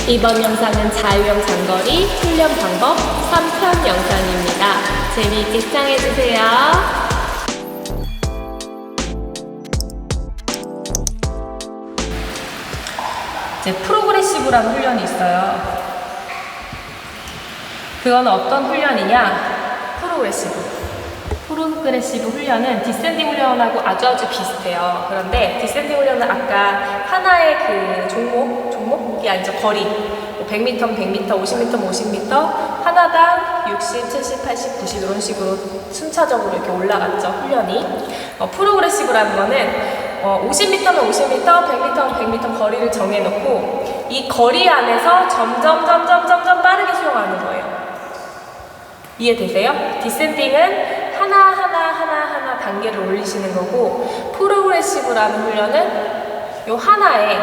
이번 영상은 자유형 장거리 훈련 방법 3편 영상입니다. 재미있게 시청해주세요. 이제 프로그레시브라는 훈련이 있어요. 그건 어떤 훈련이냐? 프로그레시브 훈련은 디센딩 훈련하고 아주 비슷해요. 그런데 디센딩 훈련은 아까 하나의 그 종목이 아니죠. 거리 100m, 100m, 50m, 50m 하나당 60, 70, 80, 90 이런 식으로 순차적으로 이렇게 올라갔죠. 훈련이. 프로그레시브라는 거는 50m면 50m, 100m면 100m 거리를 정해놓고 이 거리 안에서 점점 빠르게 수영하는 거예요. 이해되세요? 디센딩은 하나 단계를 올리시는 거고, 프로그레시브라는 훈련은 요 하나에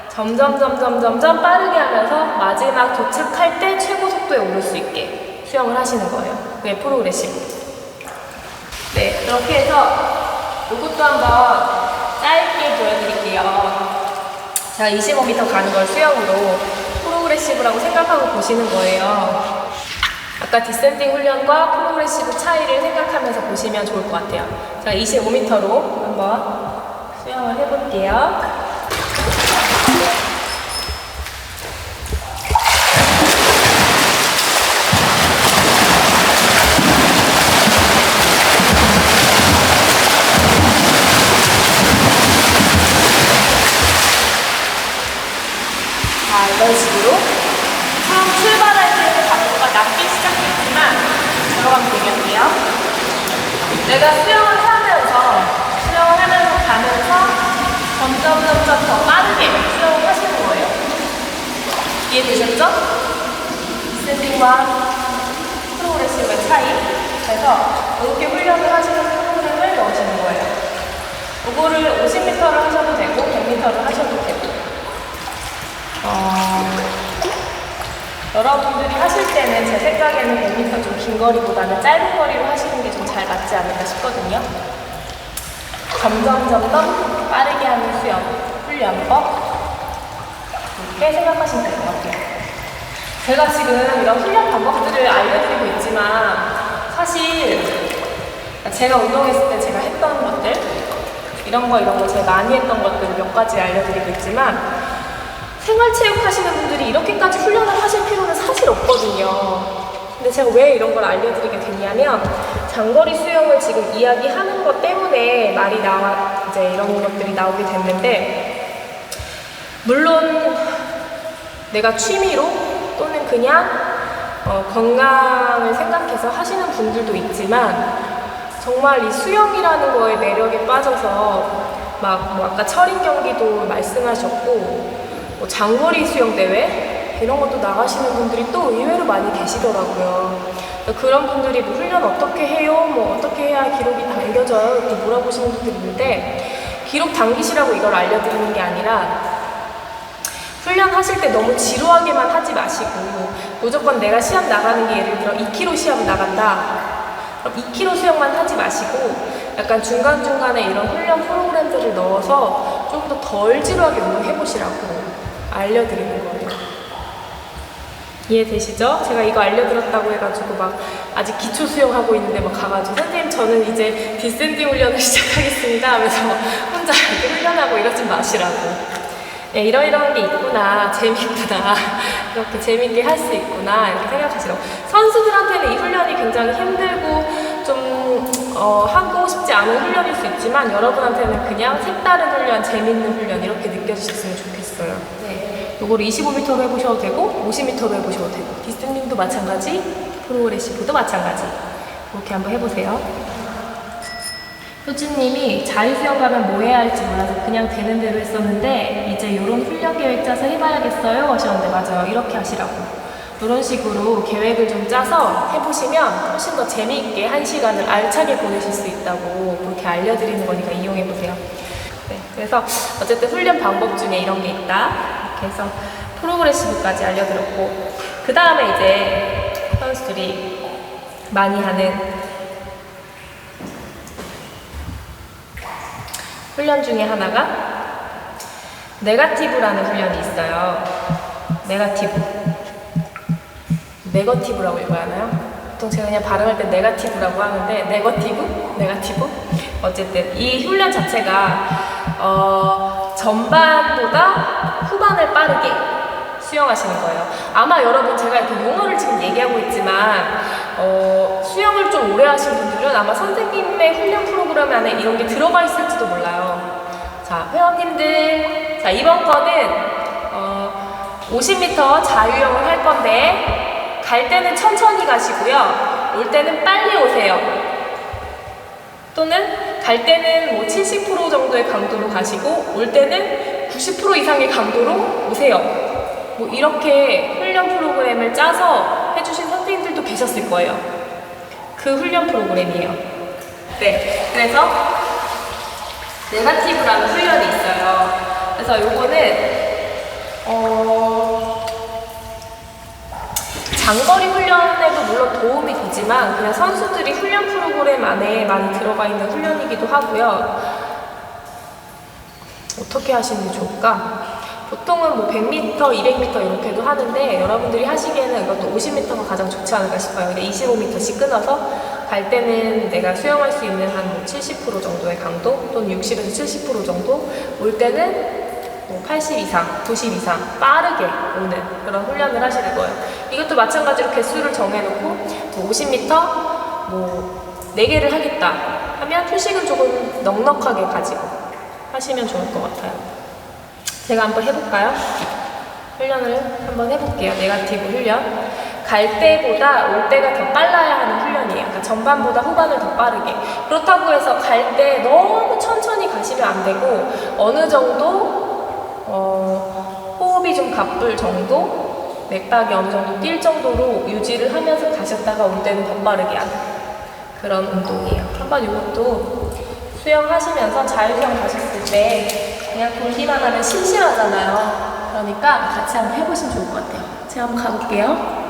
점점 빠르게 하면서 마지막 도착할 때 최고 속도에 오를 수 있게 수영을 하시는 거예요. 그게 프로그레시브. 네, 그렇게 해서 이것도 한번 짧게 보여드릴게요. 제가 25m 가는 걸 수영으로 프로그레시브라고 생각하고 보시는 거예요. 아까 디센딩 훈련과 프로그레시브 차이를 생각하면서 보시면 좋을 것 같아요. 제가 25m로 한번 수영을 해볼게요. 자, 이런 식으로 처음 출발할 때는 각도가 낮게 시작했지만 들어가면 되겠네요. 내가 수영을 하면서 가면서 점점 더 빠르게 수영을 하시는 거예요. 이해되셨죠? 디센딩과 프로그레시브의 차이. 그래서 이렇게 훈련을 하시는 프로그램을 넣으시는 거예요. 이거를 50m를 하셔도 되고 100m를 하셔도 되고. 여러분들이 하실 때는 제 생각에는 100m 좀 긴 거리보다는 짧은 거리로 하시는 게 좀 잘 맞지 않을까 싶거든요. 점점 빠르게 하는 수영, 훈련법 이렇게 생각하시면 될 것 같아요. 제가 지금 이런 훈련 방법들을 알려드리고 있지만 사실 제가 운동했을 때 제가 했던 것들 이런 거 제가 많이 했던 것들을 몇 가지 알려드리고 있지만 생활체육 하시는 분들이 이렇게까지 훈련을 하실 필요는 사실 없거든요. 근데 제가 왜 이런 걸 알려드리게 됐냐면 장거리 수영을 지금 이야기하는 것 때문에 말이 이제 이런 것들이 나오게 됐는데, 물론 내가 취미로 또는 그냥 건강을 생각해서 하시는 분들도 있지만 정말 이 수영이라는 거에 매력에 빠져서 아까 철인 경기도 말씀하셨고 장거리 수영 대회 이런 것도 나가시는 분들이 또 의외로 많이 계시더라고요. 그런 분들이 훈련 어떻게 해요? 어떻게 해야 기록이 당겨져요? 이렇게 물어보시는 분들이 있는데, 기록 당기시라고 이걸 알려드리는 게 아니라 훈련하실 때 너무 지루하게만 하지 마시고 무조건 내가 시합 나가는 게 예를 들어 2km 시합 나간다. 그럼 2km 수영만 하지 마시고 약간 중간중간에 이런 훈련 프로그램들을 넣어서 좀 더 덜 지루하게 운동해보시라고 알려드리는 거예요. 이해되시죠? 제가 이거 알려드렸다고 해가지고 아직 기초 수영하고 있는데 가가지고 선생님 저는 이제 디센딩 훈련을 시작하겠습니다 하면서 혼자 이렇게 훈련하고 이러지 마시라고. 네, 이런 게 있구나, 재밌구나, 이렇게 재밌게 할 수 있구나 이렇게 생각하시라고. 선수들한테는 이 훈련이 굉장히 힘들고 좀 하고 싶지 않은 훈련일 수 있지만 여러분한테는 그냥 색다른 훈련, 재밌는 훈련 이렇게 느껴지셨으면 좋겠어요. 네, 요거를 25m로 해보셔도 되고 50m로 해보셔도 되고 디스팅도 마찬가지, 프로그레시브도 마찬가지. 이렇게 한번 해보세요. 효진님이 자유수영 가면 뭐 해야 할지 몰라서 그냥 되는 대로 했었는데 이제 이런 훈련 계획 짜서 해봐야겠어요 하셨는데, 맞아요. 이렇게 하시라고. 이런 식으로 계획을 좀 짜서 해보시면 훨씬 더 재미있게 1시간을 알차게 보내실 수 있다고 그렇게 알려드리는 거니까 이용해보세요. 네, 그래서 어쨌든 훈련 방법 중에 이런 게 있다. 이렇게 해서 프로그레시브까지 알려드렸고, 그 다음에 이제 선수들이 많이 하는 훈련 중에 하나가 네거티브라는 훈련이 있어요. 네거티브라고 읽어야 하나요? 보통 제가 그냥 발음할 때 네거티브라고 하는데 네거티브? 어쨌든 이 훈련 자체가 전반보다 후반을 빠르게 수영하시는 거예요. 아마 여러분 제가 이렇게 용어를 지금 얘기하고 있지만 수영을 좀 오래 하신 분들은 아마 선생님의 훈련 프로그램 안에 이런 게 들어가 있을지도 몰라요. 자, 회원님들, 자 이번 거는 50m 자유형을 할 건데 갈 때는 천천히 가시고요. 올 때는 빨리 오세요. 또는 갈 때는 뭐 70% 정도의 강도로 가시고 올 때는 90% 이상의 강도로 오세요. 뭐 이렇게 훈련 프로그램을 짜서 해주신 선생님들도 계셨을 거예요. 그 훈련 프로그램이에요. 네, 그래서 네거티브라는 훈련이 있어요. 그래서 요거는 장거리 훈련에도 물론 도움이 되지만 그냥 선수들이 훈련 프로그램 안에 많이 들어가 있는 훈련이기도 하고요. 어떻게 하시는 게 좋을까? 보통은 뭐 100m, 200m 이렇게도 하는데 여러분들이 하시기에는 이것도 50m가 가장 좋지 않을까 싶어요. 25m씩 끊어서 갈 때는 내가 수영할 수 있는 한 70% 정도의 강도 또는 60에서 70% 정도, 올 때는 80 이상, 90 이상 빠르게 오는 그런 훈련을 하시는 거예요. 이것도 마찬가지로 개수를 정해놓고 50m 4개를 하겠다 하면 휴식은 조금 넉넉하게 가지고 하시면 좋을 것 같아요. 제가 한번 해볼까요? 훈련을 한번 해볼게요. 네거티브 훈련. 갈 때보다 올 때가 더 빨라야 하는 훈련이에요. 그러니까 전반보다 후반을 더 빠르게. 그렇다고 해서 갈 때 너무 천천히 가시면 안 되고 어느 정도 호흡이 좀 가쁠 정도, 맥박이 어느 정도 뛸 정도로 유지를 하면서 가셨다가 올 때는 더 빠르게 하는 그런 운동이에요. 한번 이것도 수영하시면서 자유수영 가셨을 때 그냥 돌기만 하면 심심하잖아요. 그러니까 같이 한번 해보시면 좋을 것 같아요. 제가 한번 가볼게요.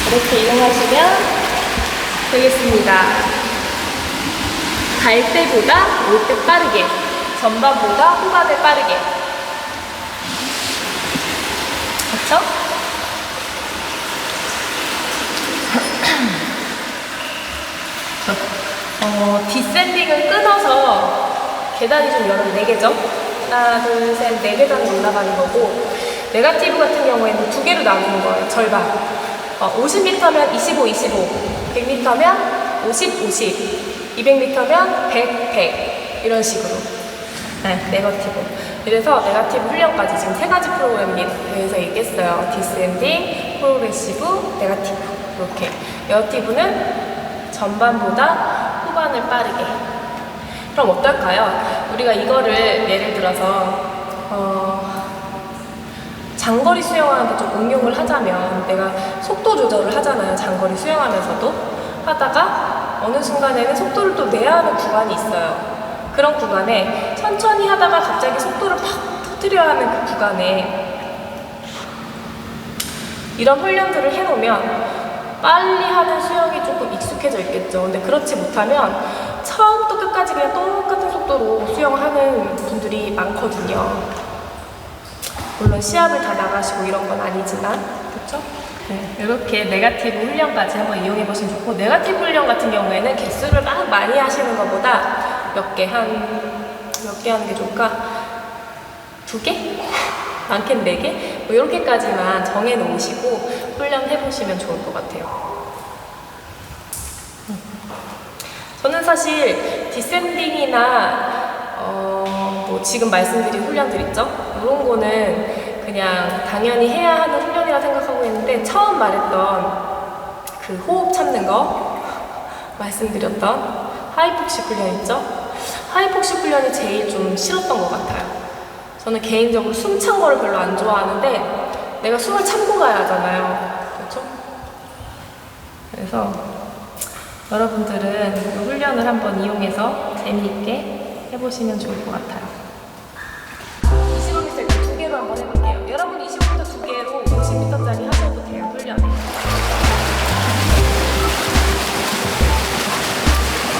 이렇게 이용하시면 되겠습니다. 갈 때보다 올 때 빠르게, 전반보다 후반을 빠르게. 그렇죠? 디센딩은 끊어서 계단이 좀 여러 4개죠? 하나, 둘, 셋, 4계단을 올라가는 거고, 네거티브 같은 경우에는 2개로 나누는 거예요. 절반. 50m면 25, 25, 100m면 50, 50, 200m면 100, 100 이런 식으로. 네, 네거티브. 그래서 네거티브 훈련까지 지금 3가지 프로그램에 대해서 얘기했어요. 디센딩, 프로그레시브, 네거티브. 이렇게. 네거티브는 전반보다 후반을 빠르게. 그럼 어떨까요? 우리가 이거를 예를 들어서 장거리 수영하는데 좀 응용을 하자면 내가 속도 조절을 하잖아요. 장거리 수영하면서도 하다가 어느 순간에는 속도를 또 내야 하는 구간이 있어요. 그런 구간에 천천히 하다가 갑자기 속도를 팍 터뜨려야 하는 그 구간에 이런 훈련들을 해놓으면 빨리 하는 수영이 조금 익숙해져 있겠죠. 근데 그렇지 못하면 처음부터 끝까지 그냥 똑같은 속도로 수영하는 분들이 많거든요. 물론 시합을 다 나가시고 이런 건 아니지만, 그렇죠? 네, 이렇게 네거티브 훈련까지 한번 이용해 보시면 좋고, 네거티브 훈련 같은 경우에는 개수를 막 많이 하시는 것보다 몇 개 하는 게 좋을까? 2개? 많게는 4개? 뭐 이렇게까지만 정해 놓으시고 훈련해 보시면 좋을 것 같아요. 저는 사실 디센딩이나 뭐 지금 말씀드린 훈련들 있죠? 이런 거는 그냥 당연히 해야 하는 훈련이라 생각하고 있는데 처음 말했던 그 호흡 참는 거 말씀드렸던 하이폭시 훈련 있죠? 하이폭시 훈련이 제일 좀 싫었던 것 같아요. 저는 개인적으로 숨 찬 거를 별로 안 좋아하는데 내가 숨을 참고 가야 하잖아요. 그렇죠? 그래서 여러분들은 이 훈련을 한번 이용해서 재미있게 해보시면 좋을 것 같아요.